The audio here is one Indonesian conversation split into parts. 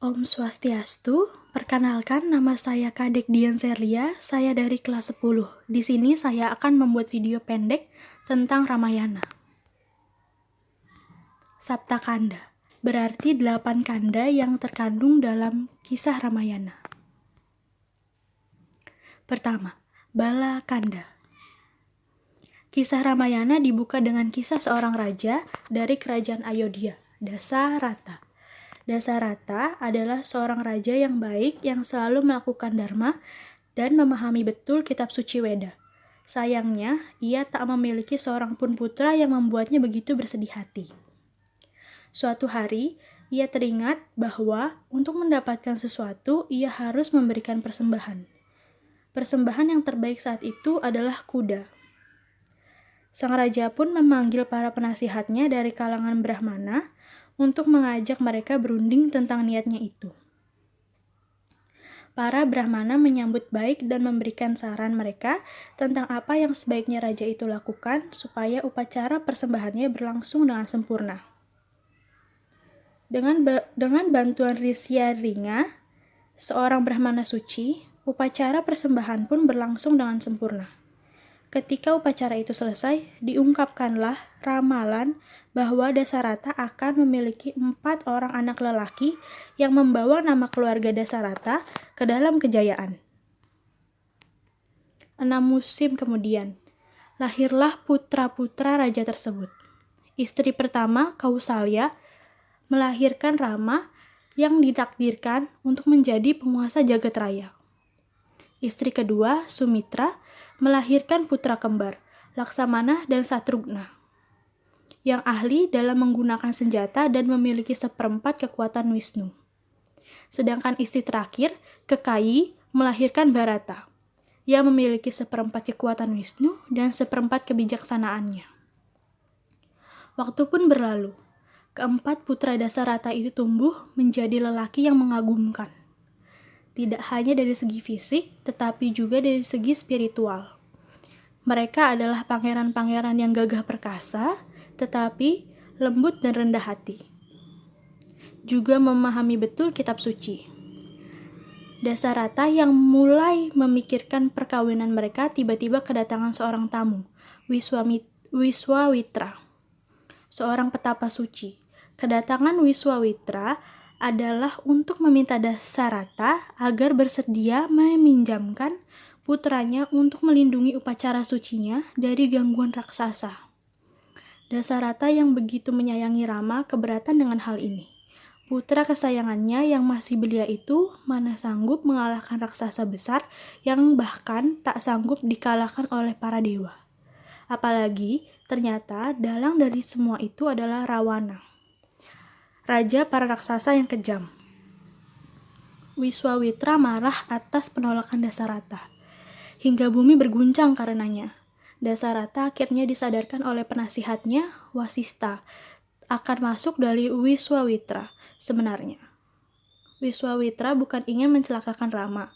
Om Swastiastu, perkenalkan nama saya Kadek Dian Serlia, saya dari kelas 10. Di sini saya akan membuat video pendek tentang Ramayana. Sapta Kanda, berarti 8 kanda yang terkandung dalam kisah Ramayana. Pertama, Bala Kanda. Kisah Ramayana dibuka dengan kisah seorang raja dari kerajaan Ayodhya, Dasarata. Dasarata adalah seorang raja yang baik yang selalu melakukan dharma dan memahami betul kitab suci Weda. Sayangnya, ia tak memiliki seorang pun putra yang membuatnya begitu bersedih hati. Suatu hari, ia teringat bahwa untuk mendapatkan sesuatu, ia harus memberikan persembahan. Persembahan yang terbaik saat itu adalah kuda. Sang raja pun memanggil para penasihatnya dari kalangan Brahmana untuk mengajak mereka berunding tentang niatnya itu. Para Brahmana menyambut baik dan memberikan saran mereka tentang apa yang sebaiknya raja itu lakukan supaya upacara persembahannya berlangsung dengan sempurna. Dengan bantuan Risyaringa, seorang Brahmana suci, upacara persembahan pun berlangsung dengan sempurna. Ketika upacara itu selesai, diungkapkanlah ramalan bahwa Dasarata akan memiliki 4 orang anak lelaki yang membawa nama keluarga Dasarata ke dalam kejayaan. 6 musim kemudian, lahirlah putra-putra raja tersebut. Istri pertama, Kausalya, melahirkan Rama yang ditakdirkan untuk menjadi penguasa jagat raya. Istri kedua, Sumitra, melahirkan putra kembar, Laksamana dan Satrugna, yang ahli dalam menggunakan senjata dan memiliki 1/4 kekuatan Wisnu. Sedangkan istri terakhir, Kekayi, melahirkan Bharata, yang memiliki 1/4 kekuatan Wisnu dan 1/4 kebijaksanaannya. Waktu pun berlalu. Keempat putra Dasarata itu tumbuh menjadi lelaki yang mengagumkan. Tidak hanya dari segi fisik, tetapi juga dari segi spiritual. Mereka adalah pangeran-pangeran yang gagah perkasa, tetapi lembut dan rendah hati. Juga memahami betul kitab suci. Dasarata yang mulai memikirkan perkawinan mereka tiba-tiba kedatangan seorang tamu, Wiswamitra, seorang petapa suci. Kedatangan Wiswamitra adalah untuk meminta Dasarata agar bersedia meminjamkan putranya untuk melindungi upacara sucinya dari gangguan raksasa. Dasarata yang begitu menyayangi Rama keberatan dengan hal ini. Putra kesayangannya yang masih belia itu mana sanggup mengalahkan raksasa besar yang bahkan tak sanggup dikalahkan oleh para dewa. Apalagi ternyata dalang dari semua itu adalah Rawana, raja para raksasa yang kejam. Wiswamitra marah atas penolakan Dasarata, hingga bumi berguncang karenanya. Dasarata akhirnya disadarkan oleh penasihatnya, Wasista, akan masuk dari Wiswamitra sebenarnya. Wiswamitra bukan ingin mencelakakan Rama,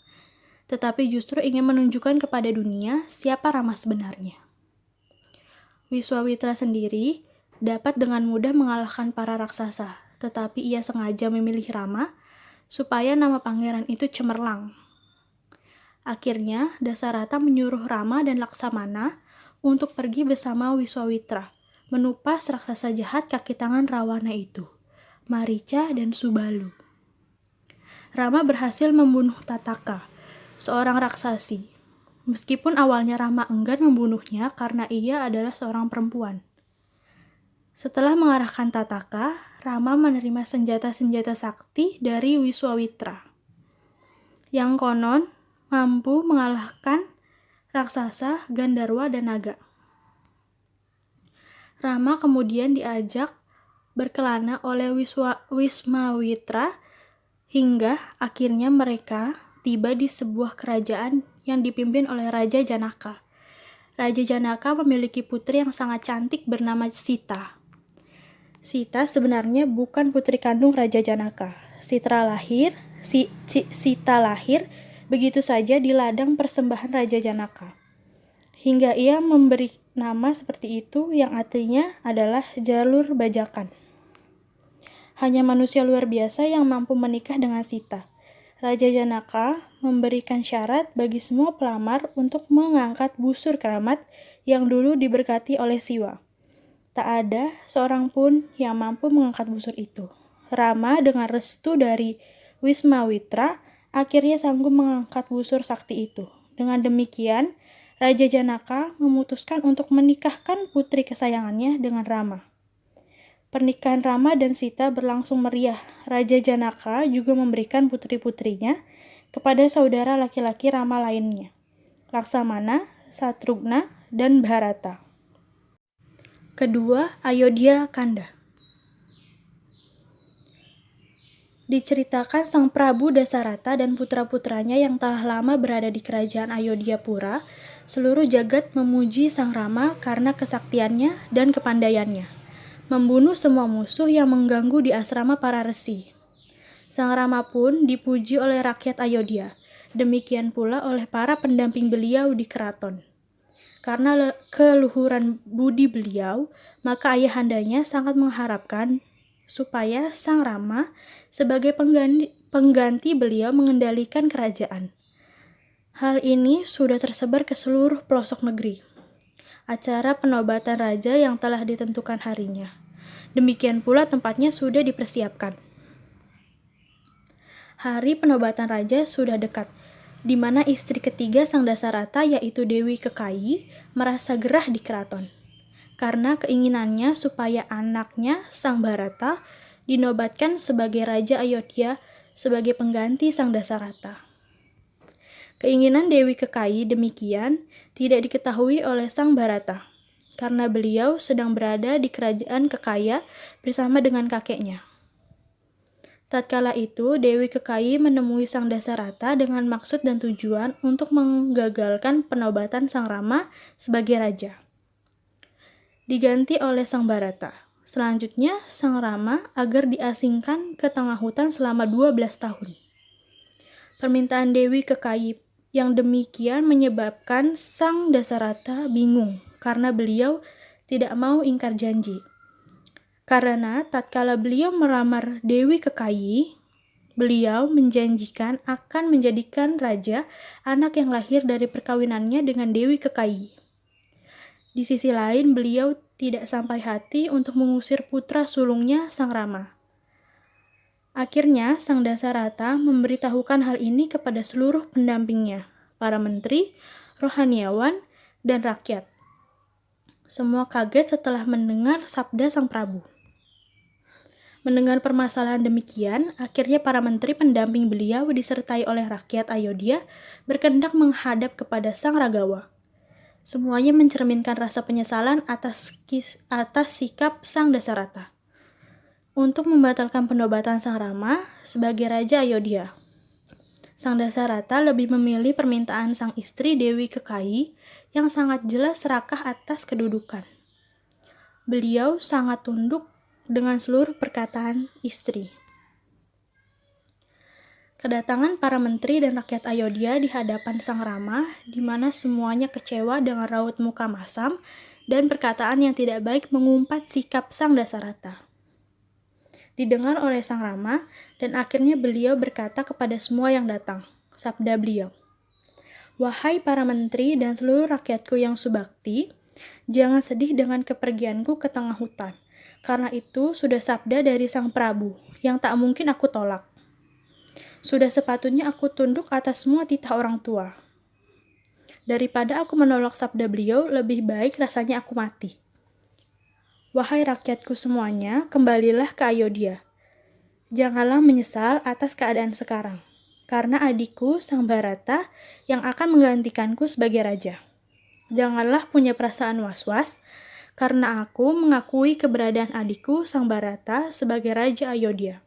tetapi justru ingin menunjukkan kepada dunia siapa Rama sebenarnya. Wiswamitra sendiri dapat dengan mudah mengalahkan para raksasa, tetapi ia sengaja memilih Rama supaya nama pangeran itu cemerlang. Akhirnya, Dasarata menyuruh Rama dan Laksamana untuk pergi bersama Wiswamitra, menupas raksasa jahat kaki tangan Rawana itu, Marica dan Subalu. Rama berhasil membunuh Tataka, seorang raksasi, meskipun awalnya Rama enggan membunuhnya karena ia adalah seorang perempuan. Setelah mengarahkan Tataka, Rama menerima senjata-senjata sakti dari Wiswamitra, yang konon mampu mengalahkan raksasa, Gandharwa, dan naga. Rama kemudian diajak berkelana oleh Wiswamitra hingga akhirnya mereka tiba di sebuah kerajaan yang dipimpin oleh Raja Janaka. Raja Janaka memiliki putri yang sangat cantik bernama Sita. Sita sebenarnya bukan putri kandung Raja Janaka. Sita lahir begitu saja di ladang persembahan Raja Janaka, hingga ia memberi nama seperti itu yang artinya adalah jalur bajakan. Hanya manusia luar biasa yang mampu menikah dengan Sita. Raja Janaka memberikan syarat bagi semua pelamar untuk mengangkat busur keramat yang dulu diberkati oleh Siwa. Tak ada seorang pun yang mampu mengangkat busur itu. Rama dengan restu dari Wismawitra akhirnya sanggup mengangkat busur sakti itu. Dengan demikian, Raja Janaka memutuskan untuk menikahkan putri kesayangannya dengan Rama. Pernikahan Rama dan Sita berlangsung meriah. Raja Janaka juga memberikan putri-putrinya kepada saudara laki-laki Rama lainnya, Laksamana, Satrugna, dan Bharata. Kedua, Ayodhya Kanda. Diceritakan Sang Prabu Dasarata dan putra-putranya yang telah lama berada di kerajaan Ayodhyapura, seluruh jagat memuji Sang Rama karena kesaktiannya dan kepandaiannya, membunuh semua musuh yang mengganggu di asrama para resi. Sang Rama pun dipuji oleh rakyat Ayodhya, demikian pula oleh para pendamping beliau di keraton. Karena keluhuran budi beliau, maka ayahandanya sangat mengharapkan supaya Sang Rama sebagai pengganti beliau mengendalikan kerajaan. Hal ini sudah tersebar ke seluruh pelosok negeri. Acara penobatan raja yang telah ditentukan harinya. Demikian pula tempatnya sudah dipersiapkan. Hari penobatan raja sudah dekat, di mana istri ketiga Sang Dasarata yaitu Dewi Kekayi merasa gerah di keraton. Karena keinginannya supaya anaknya Sang Bharata dinobatkan sebagai Raja Ayodhya sebagai pengganti Sang Dasarata. Keinginan Dewi Kekayi demikian tidak diketahui oleh Sang Bharata, karena beliau sedang berada di kerajaan Kekaya bersama dengan kakeknya. Tatkala itu, Dewi Kekayi menemui Sang Dasarata dengan maksud dan tujuan untuk menggagalkan penobatan Sang Rama sebagai raja, diganti oleh Sang Bharata. Selanjutnya, Sang Rama agar diasingkan ke tengah hutan selama 12 tahun. Permintaan Dewi Kekayi yang demikian menyebabkan Sang Dasarata bingung karena beliau tidak mau ingkar janji. Karena tatkala beliau melamar Dewi Kekayi, beliau menjanjikan akan menjadikan raja anak yang lahir dari perkawinannya dengan Dewi Kekayi. Di sisi lain, beliau tidak sampai hati untuk mengusir putra sulungnya Sang Rama. Akhirnya, Sang Dasarata memberitahukan hal ini kepada seluruh pendampingnya, para menteri, rohaniawan, dan rakyat. Semua kaget setelah mendengar sabda Sang Prabu. Mendengar permasalahan demikian, akhirnya para menteri pendamping beliau disertai oleh rakyat Ayodhya berkehendak menghadap kepada Sang Ragawa. Semuanya mencerminkan rasa penyesalan atas sikap Sang Dasarata untuk membatalkan penobatan Sang Rama sebagai Raja Ayodhya. Sang Dasarata lebih memilih permintaan sang istri Dewi Kekayi yang sangat jelas serakah atas kedudukan. Beliau sangat tunduk dengan seluruh perkataan istri. Kedatangan para menteri dan rakyat Ayodhya di hadapan Sang Rama, di mana semuanya kecewa dengan raut muka masam dan perkataan yang tidak baik mengumpat sikap Sang Dasarata. Didengar oleh Sang Rama, dan akhirnya beliau berkata kepada semua yang datang, sabda beliau, "Wahai para menteri dan seluruh rakyatku yang subakti, jangan sedih dengan kepergianku ke tengah hutan, karena itu sudah sabda dari Sang Prabu, yang tak mungkin aku tolak. Sudah sepatutnya aku tunduk atas semua titah orang tua. Daripada aku menolak sabda beliau, lebih baik rasanya aku mati. Wahai rakyatku semuanya, kembalilah ke Ayodhya. Janganlah menyesal atas keadaan sekarang, karena adikku Sang Bharata yang akan menggantikanku sebagai raja. Janganlah punya perasaan was-was, karena aku mengakui keberadaan adikku Sang Bharata sebagai Raja Ayodhya."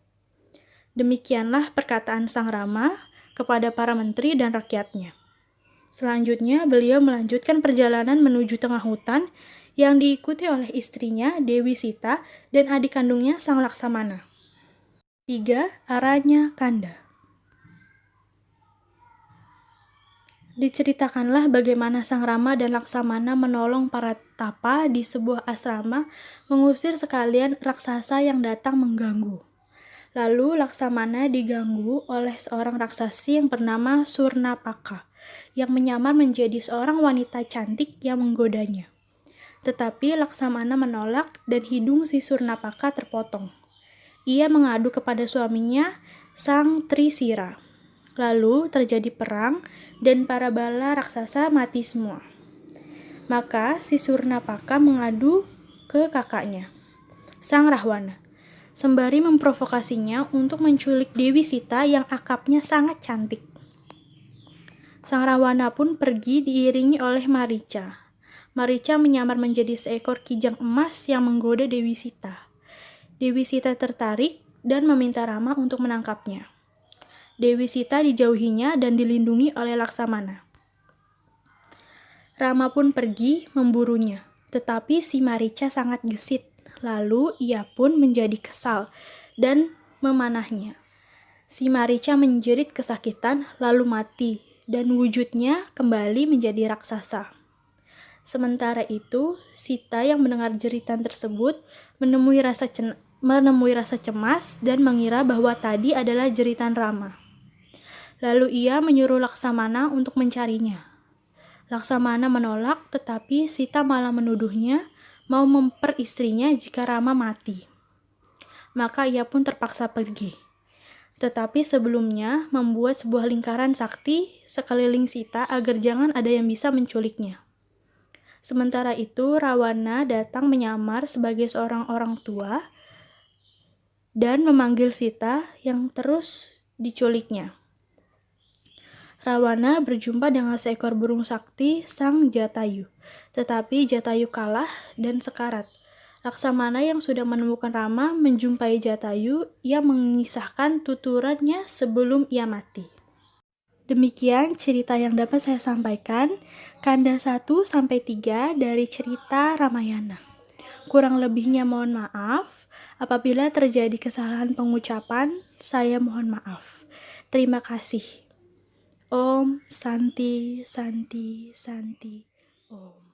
Demikianlah perkataan Sang Rama kepada para menteri dan rakyatnya. Selanjutnya, beliau melanjutkan perjalanan menuju tengah hutan yang diikuti oleh istrinya Dewi Sita dan adik kandungnya Sang Laksamana. 3. Aranya Kanda. Diceritakanlah bagaimana Sang Rama dan Laksamana menolong para tapa di sebuah asrama mengusir sekalian raksasa yang datang mengganggu. Lalu Laksamana diganggu oleh seorang raksasi yang bernama Surnapaka, yang menyamar menjadi seorang wanita cantik yang menggodanya. Tetapi Laksamana menolak dan hidung si Surnapaka terpotong. Ia mengadu kepada suaminya, Sang Trisira. Lalu terjadi perang dan para bala raksasa mati semua. Maka si Surnapaka mengadu ke kakaknya, Sang Rahwana, sembari memprovokasinya untuk menculik Dewi Sita yang akapnya sangat cantik. Sang Rahwana pun pergi diiringi oleh Marica. Marica menyamar menjadi seekor kijang emas yang menggoda Dewi Sita. Dewi Sita tertarik dan meminta Rama untuk menangkapnya. Dewi Sita dijauhinya dan dilindungi oleh Laksamana. Rama pun pergi memburunya, tetapi si Marica sangat gesit. Lalu ia pun menjadi kesal dan memanahnya. Si Marica menjerit kesakitan lalu mati dan wujudnya kembali menjadi raksasa. Sementara itu, Sita yang mendengar jeritan tersebut menemui rasa cemas dan mengira bahwa tadi adalah jeritan Rama. Lalu ia menyuruh Laksamana untuk mencarinya. Laksamana menolak, tetapi Sita malah menuduhnya mau memperistrinya jika Rama mati. Maka ia pun terpaksa pergi. Tetapi sebelumnya membuat sebuah lingkaran sakti sekeliling Sita agar jangan ada yang bisa menculiknya. Sementara itu, Rawana datang menyamar sebagai seorang orang tua dan memanggil Sita yang terus diculiknya. Rawana berjumpa dengan seekor burung sakti Sang Jatayu, tetapi Jatayu kalah dan sekarat. Laksamana yang sudah menemukan Rama menjumpai Jatayu yang mengisahkan tuturannya sebelum ia mati. Demikian cerita yang dapat saya sampaikan, kanda 1-3 dari cerita Ramayana. Kurang lebihnya mohon maaf, apabila terjadi kesalahan pengucapan, saya mohon maaf. Terima kasih. Om Santi Santi Santi Om.